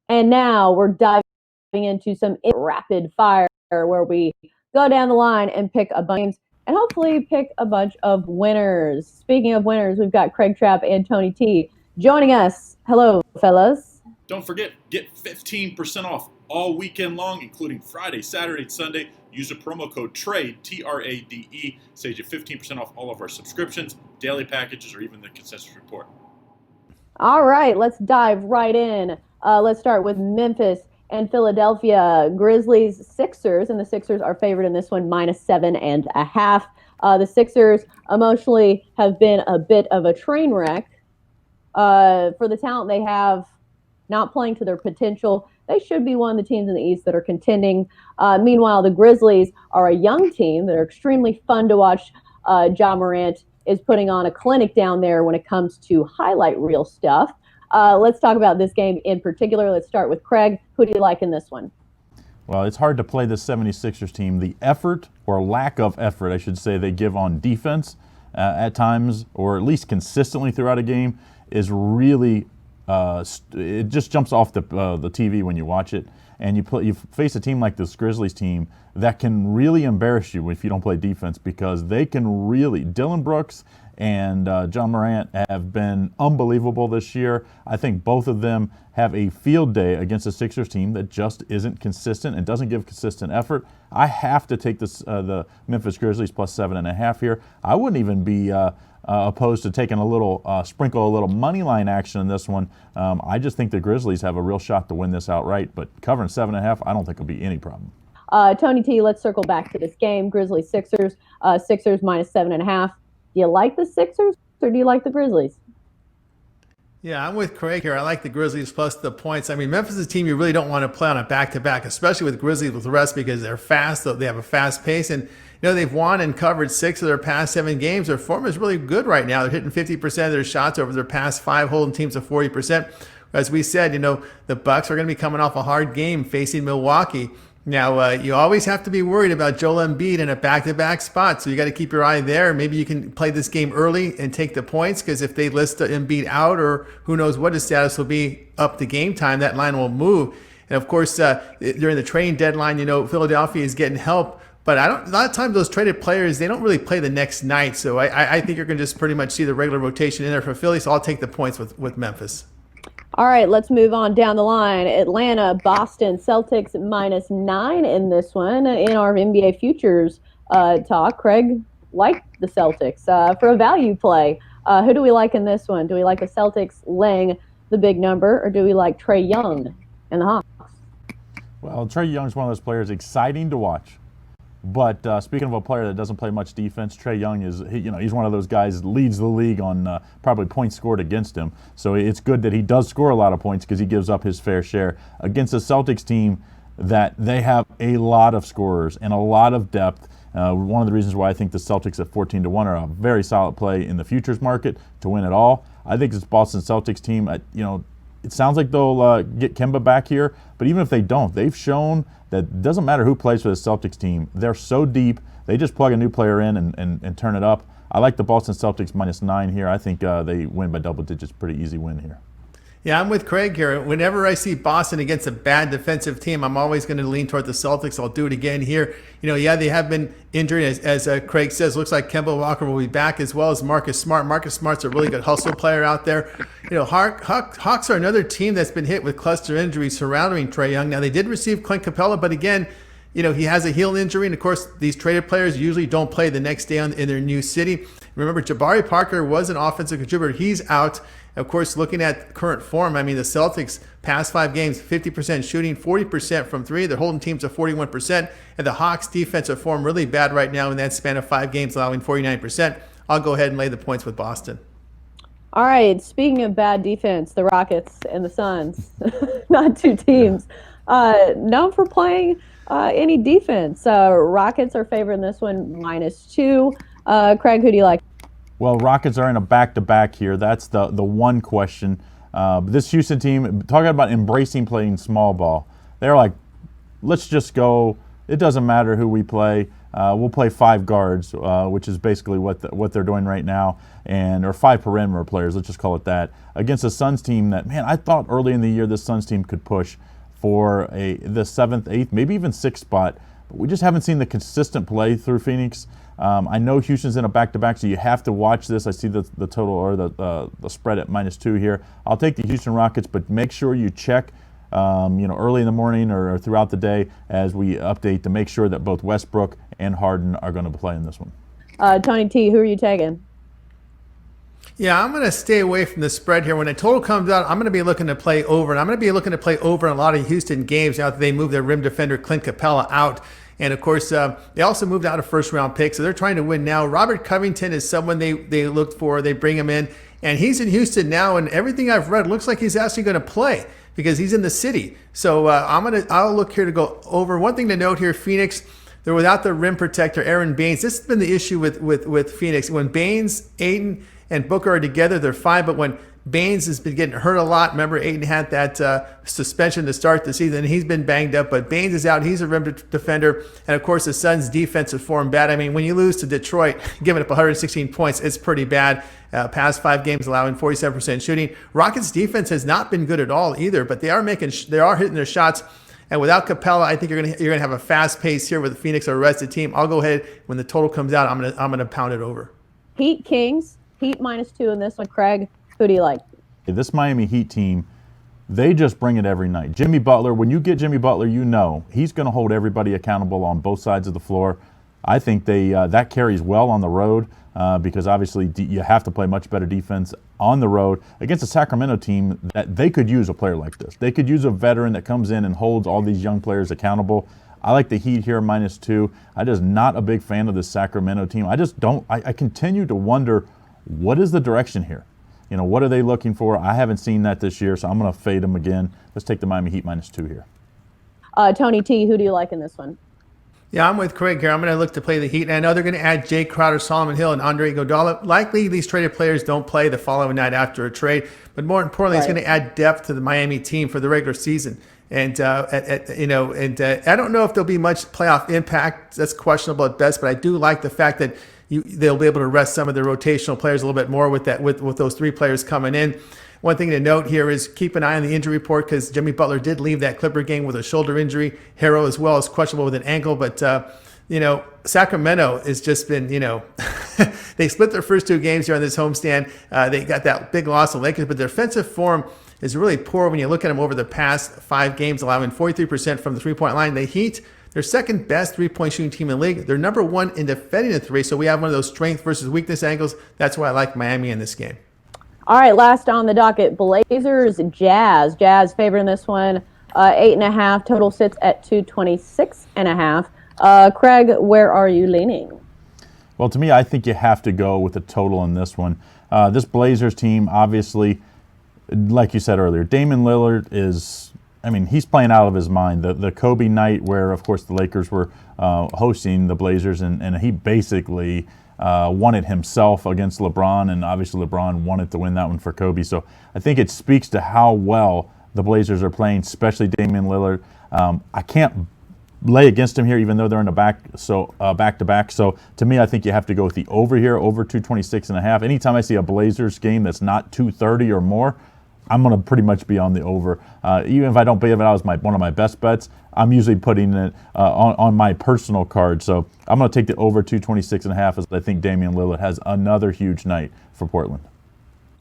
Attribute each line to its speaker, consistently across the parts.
Speaker 1: And now we're diving into some rapid fire where we go down the line and pick a bunch and hopefully pick a bunch of winners. Speaking of winners, we've got Craig Trapp and Tony T joining us. Hello, fellas.
Speaker 2: Don't forget, get 15% off all weekend long, including Friday, Saturday, and Sunday. Use the promo code TRADE, T-R-A-D-E. Saves you 15% off all of our subscriptions, daily packages, or even the consensus report.
Speaker 1: All right, let's dive right in. Let's start with Memphis and Philadelphia. Grizzlies, Sixers, and the Sixers are favored in this one, -7.5. The Sixers emotionally have been a bit of a train wreck. For the talent they have, not playing to their potential, they should be one of the teams in the East that are contending. Meanwhile, the Grizzlies are a young team that are extremely fun to watch. Ja Morant is putting on a clinic down there when it comes to highlight reel stuff. Let's talk about this game in particular. Let's start with Craig. Who do you like in this one?
Speaker 3: Well, it's hard to play the 76ers team. The effort, or lack of effort, I should say, they give on defense at times, or at least consistently throughout a game, is really it just jumps off the TV when you watch it. And you face a team like this Grizzlies team that can really embarrass you if you don't play defense, because they can really. Dillon Brooks and Ja Morant have been unbelievable this year. I think both of them have a field day against a Sixers team that just isn't consistent and doesn't give consistent effort. I have to take this the Memphis Grizzlies +7.5 here. I wouldn't even be opposed to taking a little sprinkle a little money line action in this one. I just think the Grizzlies have a real shot to win this outright, but covering 7.5, I don't think will be any problem.
Speaker 1: Tony T, let's circle back to this game. Grizzlies Sixers, Sixers -7.5. Do you like the Sixers or do you like the Grizzlies?
Speaker 4: Yeah, I'm with Craig here. I like the Grizzlies plus the points. I mean, Memphis is a team you really don't want to play on a back-to-back, especially with Grizzlies with the rest, because they're fast. They have a fast pace, and they've won and covered 6 of their past 7 games. Their form is really good right now. They're hitting 50% of their shots over their past 5, holding teams to 40%. As we said, the Bucks are going to be coming off a hard game facing Milwaukee. Now, you always have to be worried about Joel Embiid in a back-to-back spot, so you got to keep your eye there. Maybe you can play this game early and take the points, because if they list Embiid out, or who knows what his status will be up to game time, that line will move. And of course, during the trading deadline, Philadelphia is getting help. But a lot of times those traded players, they don't really play the next night. So I think you're going to just pretty much see the regular rotation in there for Philly. So I'll take the points with Memphis.
Speaker 1: All right, let's move on down the line. Atlanta, Boston, Celtics -9 in this one. In our NBA futures talk, Craig liked the Celtics for a value play. Who do we like in this one? Do we like the Celtics laying the big number, or do we like Trae Young and the Hawks?
Speaker 3: Well, Trae Young is one of those players exciting to watch. But speaking of a player that doesn't play much defense, Trae Young he's one of those guys that leads the league on probably points scored against him. So it's good that he does score a lot of points, because he gives up his fair share against a Celtics team that they have a lot of scorers and a lot of depth. One of the reasons why I think the Celtics at 14-1 are a very solid play in the futures market to win it all. I think this Boston Celtics team, it sounds like they'll get Kemba back here, but even if they don't, they've shown that it doesn't matter who plays for the Celtics team. They're so deep, they just plug a new player in and turn it up. I like the Boston Celtics -9 here. I think they win by double digits. Pretty easy win here.
Speaker 4: Yeah, I'm with Craig here. Whenever I see Boston against a bad defensive team, I'm always going to lean toward the Celtics. I'll do it again here. They have been injured, as Craig says. Looks like Kemba Walker will be back, as well as Marcus Smart. Marcus Smart's a really good hustle player out there. Hawks are another team that's been hit with cluster injuries surrounding Trae Young. Now, they did receive Clint Capella, but again, he has a heel injury, and of course, these traded players usually don't play the next day in their new city. Remember, Jabari Parker was an offensive contributor. He's out. Of course, looking at current form, the Celtics past 5 games, 50% shooting, 40% from 3. They're holding teams to 41%. And the Hawks' defensive form really bad right now in that span of 5 games, allowing 49%. I'll go ahead and lay the points with Boston.
Speaker 1: All right, speaking of bad defense, the Rockets and the Suns, not two teams known for playing any defense. Rockets are favored in this one -2. Craig, who do you like?
Speaker 3: Well, Rockets are in a back-to-back here. That's the one question. This Houston team, talking about embracing playing small ball, they're like, let's just go. It doesn't matter who we play. we'll play 5 guards, which is basically what they're doing right now, or 5 perimeter players, let's just call it that, against a Suns team that, man, I thought early in the year this Suns team could push for the 7th, 8th, maybe even 6th spot. But we just haven't seen the consistent play through Phoenix. I know Houston's in a back-to-back, so you have to watch this. I see the total or the spread at -2 here. I'll take the Houston Rockets, but make sure you check early in the morning or throughout the day as we update to make sure that both Westbrook and Harden are going to play in this one.
Speaker 1: Tony T, who are you taking?
Speaker 4: Yeah, I'm going to stay away from the spread here. When the total comes out, I'm going to be looking to play over, and I'm going to be looking to play over in a lot of Houston games now that they moved their rim defender Clint Capella out. And, of course, they also moved out a first-round pick, so they're trying to win now. Robert Covington is someone they looked for. They bring him in, and he's in Houston now, and everything I've read looks like he's actually going to play because he's in the city. So I'll look here to go over. One thing to note here, Phoenix, they're without the rim protector, Aaron Baines. This has been the issue with Phoenix. When Baines, Ayton, and Booker are together, they're fine. But when Baines has been getting hurt a lot, remember Ayton had that suspension to start the season. He's been banged up, but Baines is out. He's a rim defender. And, of course, the Suns' defensive form bad. I mean, when you lose to Detroit, giving up 116 points, it's pretty bad. Past 5 games allowing 47% shooting. Rockets' defense has not been good at all either, but they are hitting their shots. And without Capella, I think you're gonna have a fast pace here with the Phoenix or rested team. I'll go ahead when the total comes out. I'm gonna pound it over.
Speaker 1: Heat Kings. Heat -2 in this one. Craig, who do you like?
Speaker 3: This Miami Heat team, they just bring it every night. Jimmy Butler, when you get Jimmy Butler, you know he's going to hold everybody accountable on both sides of the floor. I think that carries well on the road because obviously you have to play much better defense on the road against a Sacramento team that they could use a player like this. They could use a veteran that comes in and holds all these young players accountable. I like the Heat here -2. I'm just not a big fan of this Sacramento team. I continue to wonder, what is the direction here? What are they looking for? I haven't seen that this year, so I'm going to fade them again. Let's take the Miami Heat -2 here.
Speaker 1: Tony T, who do you like in this one?
Speaker 4: Yeah, I'm with Craig here. I'm going to look to play the Heat. And I know they're going to add Jay Crowder, Solomon Hill, and Andre Iguodala. Likely, these traded players don't play the following night after a trade. But more importantly, It's going to add depth to the Miami team for the regular season. And I don't know if there'll be much playoff impact. That's questionable at best. But I do like the fact that they'll be able to rest some of their rotational players a little bit more with those 3 players coming in. One thing to note here is keep an eye on the injury report because Jimmy Butler did leave that Clipper game with a shoulder injury. Harrow as well is questionable with an ankle. But, Sacramento has just been, they split their first 2 games here on this homestand. They got that big loss to Lakers, but their defensive form is really poor when you look at them over the past 5 games, allowing 43% from the 3-point line. The Heat, they're second best 3-point shooting team in the league. They're number 1 in defending the 3, so we have one of those strength versus weakness angles. That's why I like Miami in this game.
Speaker 1: All right, last on the docket, Blazers, Jazz. Jazz favored in this one, 8.5. Total sits at 226.5. Craig, where are you leaning?
Speaker 3: Well, to me, I think you have to go with the total in this one. This Blazers team, obviously, like you said earlier, Damian Lillard he's playing out of his mind. The Kobe night where, of course, the Lakers were hosting the Blazers, and he basically won it himself against LeBron, and obviously LeBron wanted to win that one for Kobe. So I think it speaks to how well the Blazers are playing, especially Damian Lillard. I can't lay against him here, even though they're in the back-to-back. So to me, I think you have to go with the over here, over 226.5. Anytime I see a Blazers game that's not 230 or more, I'm going to pretty much be on the over. Even if I don't believe it out as one of my best bets, I'm usually putting it on my personal card. So I'm going to take the over 226.5 as I think Damian Lillard has another huge night for Portland.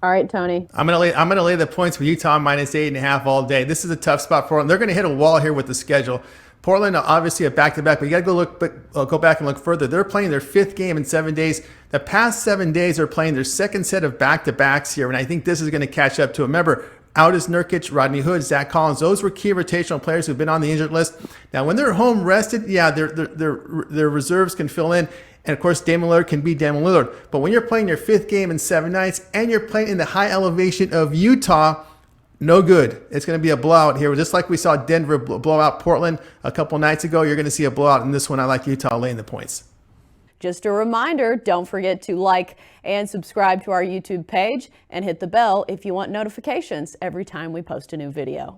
Speaker 1: All right, Tony.
Speaker 4: I'm gonna lay the points with Utah -8.5 all day. This is a tough spot for them. They're going to hit a wall here with the schedule. Portland, obviously a back-to-back, but you got to go back and look further. They're playing their 5th game in 7 days. The past 7 days, they're playing their 2nd set of back-to-backs here, and I think this is going to catch up to them. Remember, out is Nurkic, Rodney Hood, Zach Collins. Those were key rotational players who've been on the injured list. Now, when they're home rested, yeah, their reserves can fill in. And, of course, Damian Lillard can be Damian Lillard. But when you're playing your 5th game in 7 nights and you're playing in the high elevation of Utah, no good. It's going to be a blowout here. Just like we saw Denver blow out Portland a couple nights ago, you're going to see a blowout in this one. I like Utah laying the points.
Speaker 1: Just a reminder, don't forget to like and subscribe to our YouTube page and hit the bell if you want notifications every time we post a new video.